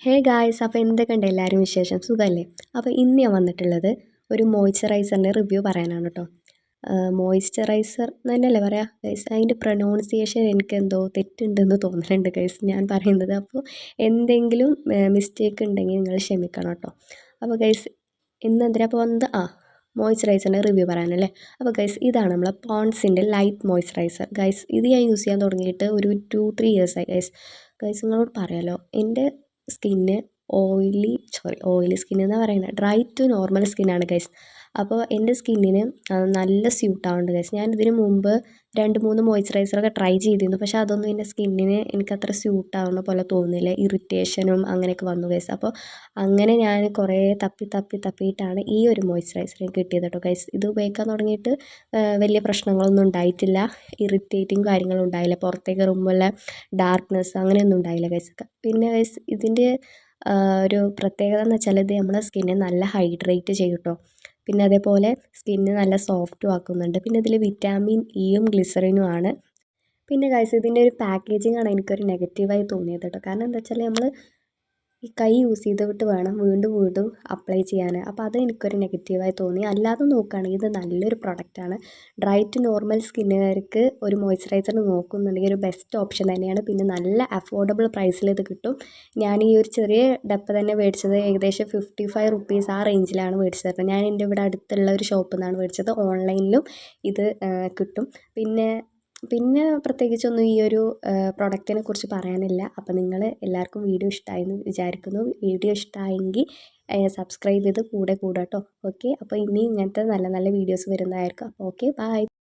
Hey guys, അപ്പോൾ എന്തൊക്കെയുണ്ട് എല്ലാവരും വിശേഷം? സുഖമല്ലേ? അപ്പോൾ ഇന്ന് ഞാൻ വന്നിട്ടുള്ളത് ഒരു മോയ്സ്ചറൈസറിൻ്റെ റിവ്യൂ പറയാനാണ് കേട്ടോ. മോയ്സ്ചറൈസർ തന്നെയല്ലേ പറയാം ഗൈസ്? അതിൻ്റെ പ്രൊനൗൺസിയേഷൻ എനിക്കെന്തോ തെറ്റുണ്ടെന്ന് തോന്നുന്നുണ്ട് ഗൈസ് ഞാൻ പറയുന്നത്. അപ്പോൾ എന്തെങ്കിലും മിസ്റ്റേക്ക് ഉണ്ടെങ്കിൽ നിങ്ങൾ ക്ഷമിക്കണം കേട്ടോ. അപ്പോൾ ഗൈസ് ഇന്ന് എന്തിനാ അപ്പോൾ വന്നത്? മോയ്സ്ചറൈസറിൻ്റെ റിവ്യൂ പറയാനല്ലേ. അപ്പോൾ ഗൈസ് ഇതാണ് നമ്മളെ പോൺസിൻ്റെ ലൈറ്റ് മോയ്സ്ചറൈസർ ഗൈസ്. ഇത് ഞാൻ യൂസ് ചെയ്യാൻ തുടങ്ങിയിട്ട് ഒരു 2-3 ഇയേഴ്സായി ഗൈസ്. ഗൈസ് നിങ്ങളോട് പറയാലോ, എൻ്റെ സ്കിന്ന് ഓയിലി സ്കിൻ എന്നാണ് പറയുന്നത്, ഡ്രൈ ടു നോർമൽ സ്കിന്നാണ് ഗൈസ്. അപ്പോൾ എൻ്റെ സ്കിന്നിന് നല്ല സ്യൂട്ടാവുന്നുണ്ട് ഗൈസ്. ഞാൻ ഇതിന് മുമ്പ് 2-3 മോയ്സ്ചറൈസറൊക്കെ ട്രൈ ചെയ്തിരുന്നു, പക്ഷേ അതൊന്നും എൻ്റെ സ്കിന്നിന് എനിക്കത്ര സ്യൂട്ടാവുന്ന പോലെ തോന്നുന്നില്ല. ഇറിറ്റേഷനും അങ്ങനെയൊക്കെ വന്നു ഗൈസ്. അപ്പോൾ അങ്ങനെ ഞാൻ കുറേ തപ്പിയിട്ടാണ് ഈ ഒരു മോയ്സ്ചറൈസർ കിട്ടിയത് കേട്ടോ ഗൈസ്. ഇത് ഉപയോഗിക്കാൻ തുടങ്ങിയിട്ട് വലിയ പ്രശ്നങ്ങളൊന്നും ഉണ്ടായിട്ടില്ല. ഇറിറ്റേറ്റിങ് കാര്യങ്ങളും ഉണ്ടായില്ല. പുറത്തേക്ക് ഇറങ്ങുമ്പോൾ ഡാർക്ക്നെസ് അങ്ങനെയൊന്നും ഉണ്ടായില്ല ഗൈസ്. പിന്നെ ഗൈസ് ഇതിൻ്റെ ഒരു പ്രത്യേകത എന്ന് വെച്ചാൽ ഇത് നമ്മളെ സ്കിന്നെ നല്ല ഹൈഡ്രേറ്റ് ചെയ്യും കേട്ടോ. പിന്നെ അതേപോലെ സ്കിന്ന് നല്ല സോഫ്റ്റും ആക്കുന്നുണ്ട്. പിന്നെ ഇതിൽ വിറ്റാമിൻ ഇയും ഗ്ലിസറിനും ആണ്. പിന്നെ ഗൈസ് ഇതിൻ്റെ ഒരു പാക്കേജിംഗ് ആണ് എനിക്കൊരു നെഗറ്റീവായി തോന്നിയത് കേട്ടോ. കാരണം എന്താ വെച്ചാൽ നമ്മൾ ഈ കൈ യൂസ് ചെയ്തിട്ട് വേണം വീണ്ടും അപ്ലൈ ചെയ്യാൻ. അപ്പോൾ അത് എനിക്കൊരു നെഗറ്റീവായി തോന്നി. അല്ലാതെ നോക്കുകയാണെങ്കിൽ ഇത് നല്ലൊരു പ്രൊഡക്റ്റാണ്. ഡ്രൈ ടു നോർമൽ സ്കിന്നുകാർക്ക് ഒരു മോയ്സ്ചറൈസർ നോക്കുന്നുണ്ടെങ്കിൽ ഒരു ബെസ്റ്റ് ഓപ്ഷൻ തന്നെയാണ്. പിന്നെ നല്ല അഫോർഡബിൾ പ്രൈസിൽ ഇത് കിട്ടും. ഞാൻ ഈ ഒരു ചെറിയ ഡപ്പ തന്നെ മേടിച്ചത് ഏകദേശം 55 റുപ്പീസ് ആ റേഞ്ചിലാണ് മേടിച്ചത്. ഞാൻ എൻ്റെ ഇവിടെ അടുത്തുള്ള ഒരു ഷോപ്പിൽ നിന്നാണ് മേടിച്ചത്. ഓൺലൈനിലും ഇത് കിട്ടും. പിന്നെ പ്രത്യേകിച്ചൊന്നും ഈ ഒരു പ്രൊഡക്റ്റിനെ കുറിച്ച് പറയാനില്ല. അപ്പോൾ നിങ്ങൾ എല്ലാവർക്കും വീഡിയോ ഇഷ്ടമായെന്ന് വിചാരിക്കുന്നു. വീഡിയോ ഇഷ്ടമായെങ്കിൽ സബ്സ്ക്രൈബ് ചെയ്ത് കൂടെ കൂടാം കേട്ടോ. ഓക്കെ, അപ്പോൾ ഇനി ഇങ്ങനത്തെ നല്ല നല്ല വീഡിയോസ് വരുന്നതായിരിക്കും. അപ്പോൾ ഓക്കെ, ബൈ.